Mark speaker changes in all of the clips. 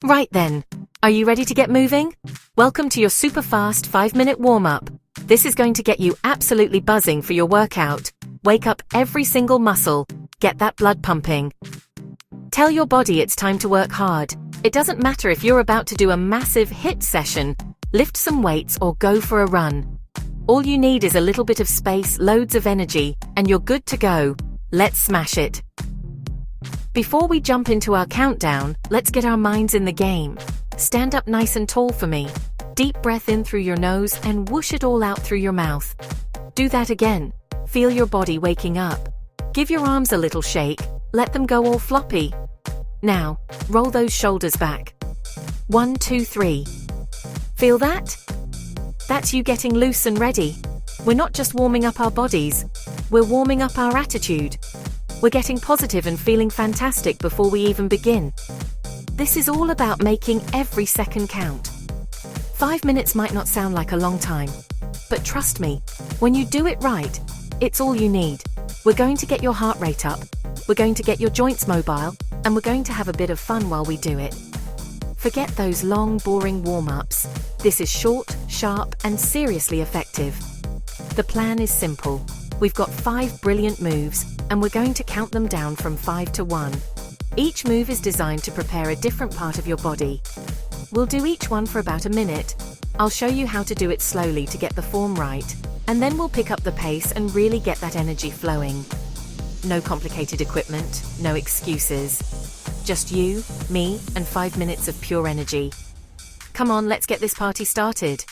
Speaker 1: Right then, are you ready to get moving? Welcome to your super fast 5-minute warm-up. This is going to get you absolutely buzzing for your workout. Wake up every single muscle, get that blood pumping. Tell your body it's time to work hard. It doesn't matter if you're about to do a massive HIIT session, lift some weights or go for a run. All you need is a little bit of space, loads of energy, and you're good to go. Let's smash it. Before we jump into our countdown, let's get our minds in the game. Stand up nice and tall for me. Deep breath in through your nose and whoosh it all out through your mouth. Do that again. Feel your body waking up. Give your arms a little shake. Let them go all floppy. Now, roll those shoulders back. 1, 2, 3. Feel that? That's you getting loose and ready. We're not just warming up our bodies, we're warming up our attitude. We're getting positive and feeling fantastic before we even begin. This is all about making every second count. 5 minutes might not sound like a long time, but trust me, when you do it right, it's all you need. We're going to get your heart rate up, we're going to get your joints mobile, and we're going to have a bit of fun while we do it. Forget those long, boring warm-ups. This is short, sharp, and seriously effective. The plan is simple. We've got 5 brilliant moves, and we're going to count them down from 5 to 1. Each move is designed to prepare a different part of your body. We'll do each one for about a minute. I'll show you how to do it slowly to get the form right, and then we'll pick up the pace and really get that energy flowing. No complicated equipment, no excuses. Just you, me, and 5 minutes of pure energy. Come on, let's get this party started.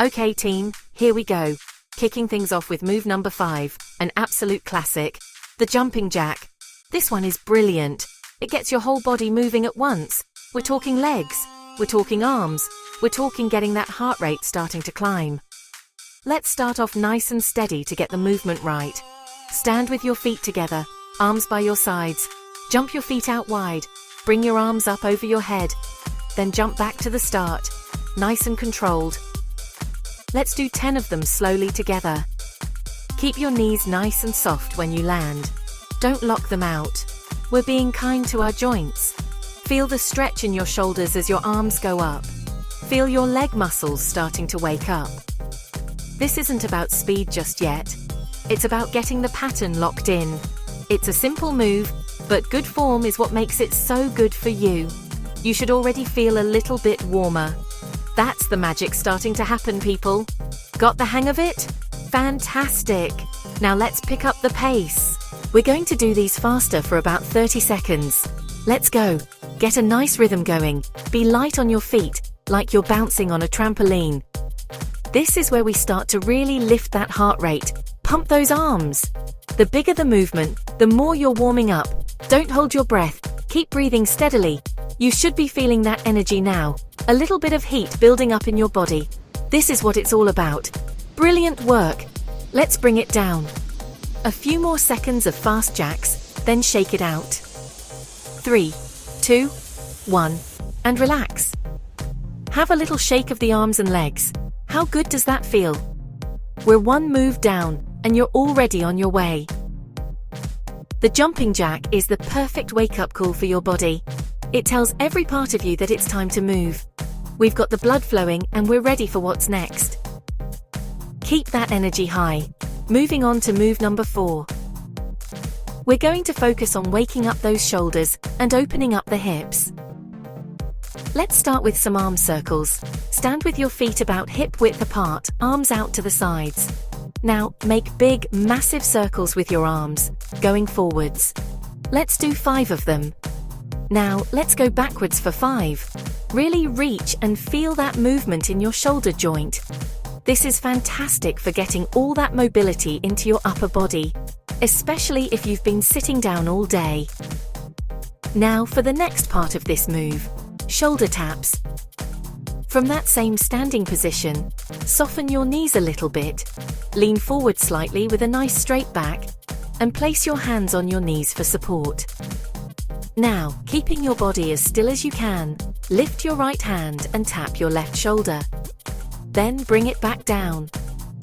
Speaker 1: Okay team, here we go. Kicking things off with move number 5, an absolute classic, the jumping jack. This one is brilliant. It gets your whole body moving at once. We're talking legs, we're talking arms, we're talking getting that heart rate starting to climb. Let's start off nice and steady to get the movement right. Stand with your feet together, arms by your sides. Jump your feet out wide, bring your arms up over your head. Then jump back to the start, nice and controlled. Let's do 10 of them slowly together. Keep your knees nice and soft when you land. Don't lock them out. We're being kind to our joints. Feel the stretch in your shoulders as your arms go up. Feel your leg muscles starting to wake up. This isn't about speed just yet. It's about getting the pattern locked in. It's a simple move, but good form is what makes it so good for you. You should already feel a little bit warmer. That's the magic starting to happen, people. Got the hang of it? Fantastic! Now let's pick up the pace. We're going to do these faster for about 30 seconds. Let's go. Get a nice rhythm going. Be light on your feet, like you're bouncing on a trampoline. This is where we start to really lift that heart rate. Pump those arms. The bigger the movement, the more you're warming up. Don't hold your breath. Keep breathing steadily. You should be feeling that energy now. A little bit of heat building up in your body. This is what it's all about. Brilliant work. Let's bring it down. A few more seconds of fast jacks, then shake it out. 3, 2, 1, and relax. Have a little shake of the arms and legs. How good does that feel? We're one move down, and you're already on your way. The jumping jack is the perfect wake-up call for your body. It tells every part of you that it's time to move. We've got the blood flowing and we're ready for what's next. Keep that energy high. Moving on to move number 4. We're going to focus on waking up those shoulders and opening up the hips. Let's start with some arm circles. Stand with your feet about hip width apart, arms out to the sides. Now, make big, massive circles with your arms, going forwards. Let's do 5 of them. Now, let's go backwards for 5. Really reach and feel that movement in your shoulder joint. This is fantastic for getting all that mobility into your upper body, especially if you've been sitting down all day. Now for the next part of this move, shoulder taps. From that same standing position, soften your knees a little bit, lean forward slightly with a nice straight back, and place your hands on your knees for support. Now, keeping your body as still as you can, lift your right hand and tap your left shoulder. Then bring it back down.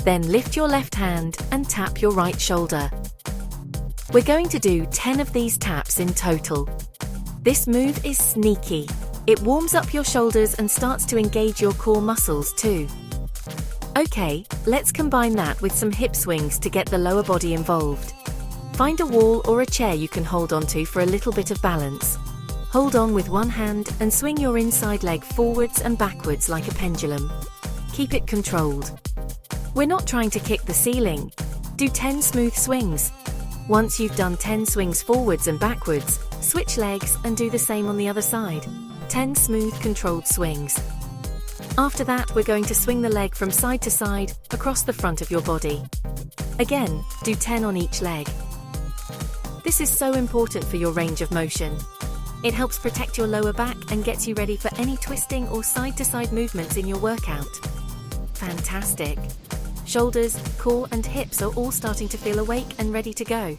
Speaker 1: Then lift your left hand and tap your right shoulder. We're going to do 10 of these taps in total. This move is sneaky. It warms up your shoulders and starts to engage your core muscles too. Okay, let's combine that with some hip swings to get the lower body involved. Find a wall or a chair you can hold onto for a little bit of balance. Hold on with one hand and swing your inside leg forwards and backwards like a pendulum. Keep it controlled. We're not trying to kick the ceiling. Do 10 smooth swings. Once you've done 10 swings forwards and backwards, switch legs and do the same on the other side. 10 smooth, controlled swings. After that, we're going to swing the leg from side to side across the front of your body. Again, do 10 on each leg. This is so important for your range of motion. It helps protect your lower back and gets you ready for any twisting or side-to-side movements in your workout. Fantastic! Shoulders, core and hips are all starting to feel awake and ready to go.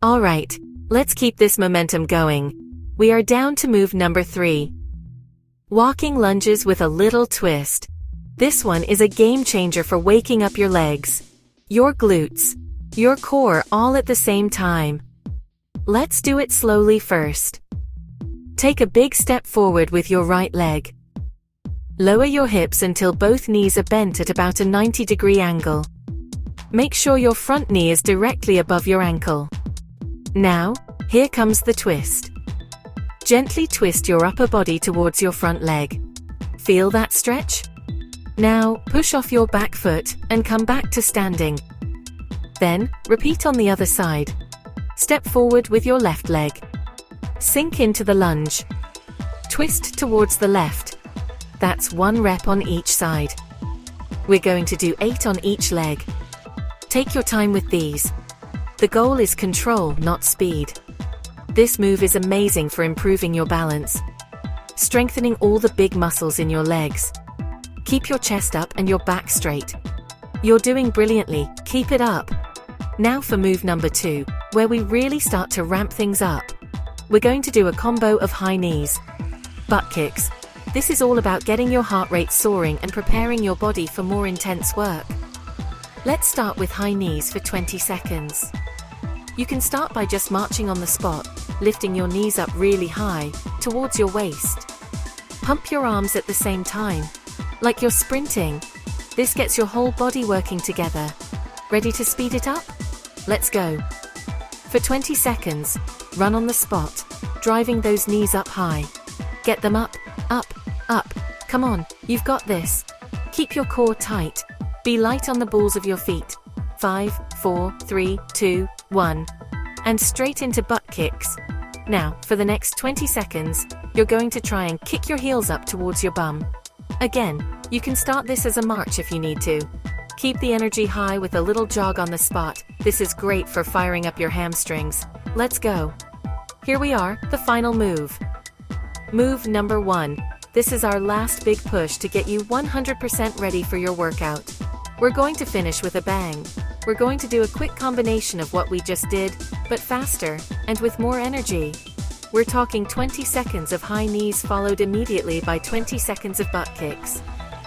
Speaker 1: Alright, let's keep this momentum going. We are down to move number 3. Walking lunges with a little twist. This one is a game changer for waking up your legs, your glutes, your core all at the same time. Let's do it slowly first. Take a big step forward with your right leg. Lower your hips until both knees are bent at about a 90-degree angle. Make sure your front knee is directly above your ankle. Now, here comes the twist. Gently twist your upper body towards your front leg. Feel that stretch? Now, push off your back foot and come back to standing. Then, repeat on the other side. Step forward with your left leg. Sink into the lunge. Twist towards the left. That's 1 rep on each side. We're going to do 8 on each leg. Take your time with these. The goal is control, not speed. This move is amazing for improving your balance, strengthening all the big muscles in your legs. Keep your chest up and your back straight. You're doing brilliantly, keep it up. Now for move number 2, where we really start to ramp things up. We're going to do a combo of high knees, butt kicks. This is all about getting your heart rate soaring and preparing your body for more intense work. Let's start with high knees for 20 seconds. You can start by just marching on the spot, lifting your knees up really high, towards your waist. Pump your arms at the same time, like you're sprinting. This gets your whole body working together. Ready to speed it up? Let's go. For 20 seconds, run on the spot, driving those knees up high. Get them up, up, up. Come on, you've got this. Keep your core tight. Be light on the balls of your feet. 5, 4, 3, 2, 1. And straight into butt kicks. Now, for the next 20 seconds, you're going to try and kick your heels up towards your bum. Again, you can start this as a march if you need to. Keep the energy high with a little jog on the spot. This is great for firing up your hamstrings. Let's go. Here we are, the final move. Move number 1. This is our last big push to get you 100% ready for your workout. We're going to finish with a bang. We're going to do a quick combination of what we just did, but faster, and with more energy. We're talking 20 seconds of high knees followed immediately by 20 seconds of butt kicks.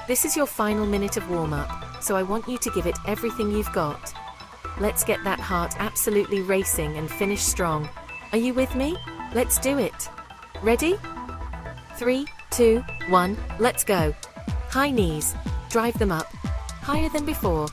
Speaker 1: This is your final minute of warm-up, so I want you to give it everything you've got. Let's get that heart absolutely racing and finish strong. Are you with me? Let's do it. Ready? 3, 2, 1, let's go. High knees. Drive them up. Higher than before.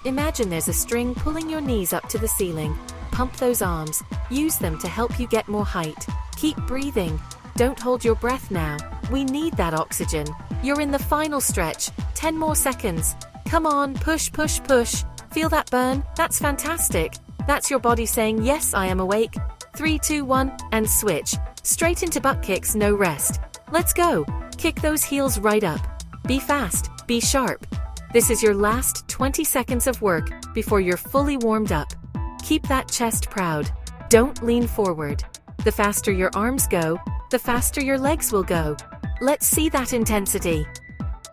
Speaker 1: Imagine there's a string pulling your knees up to the ceiling. Pump those arms. Use them to help you get more height. Keep breathing. Don't hold your breath now. We need that oxygen. You're in the final stretch. 10 more seconds. Come on, push, push, push. Feel that burn? That's fantastic. That's your body saying, yes, I am awake. 3, 2, 1, and switch. Straight into butt kicks, no rest. Let's go. Kick those heels right up. Be fast, be sharp. This is your last 20 seconds of work before you're fully warmed up. Keep that chest proud. Don't lean forward. The faster your arms go, the faster your legs will go. Let's see that intensity.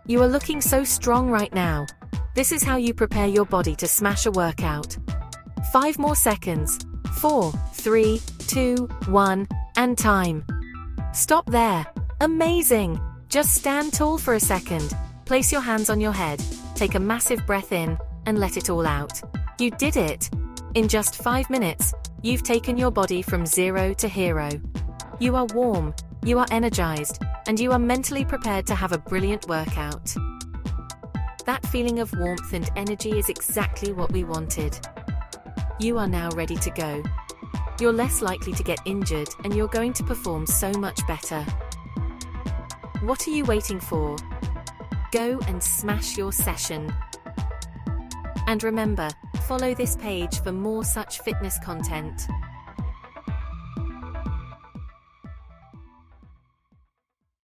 Speaker 1: You are looking so strong right now. This is how you prepare your body to smash a workout. 5 more seconds. 4, 3, 2, 1, and time. Stop there. Amazing. Just stand tall for a second. Place your hands on your head. Take a massive breath in and let it all out. You did it. In just 5 minutes, you've taken your body from 0 to hero. You are warm, you are energized, and you are mentally prepared to have a brilliant workout. That feeling of warmth and energy is exactly what we wanted. You are now ready to go. You're less likely to get injured and you're going to perform so much better. What are you waiting for? Go and smash your session. And remember, follow this page for more such fitness content.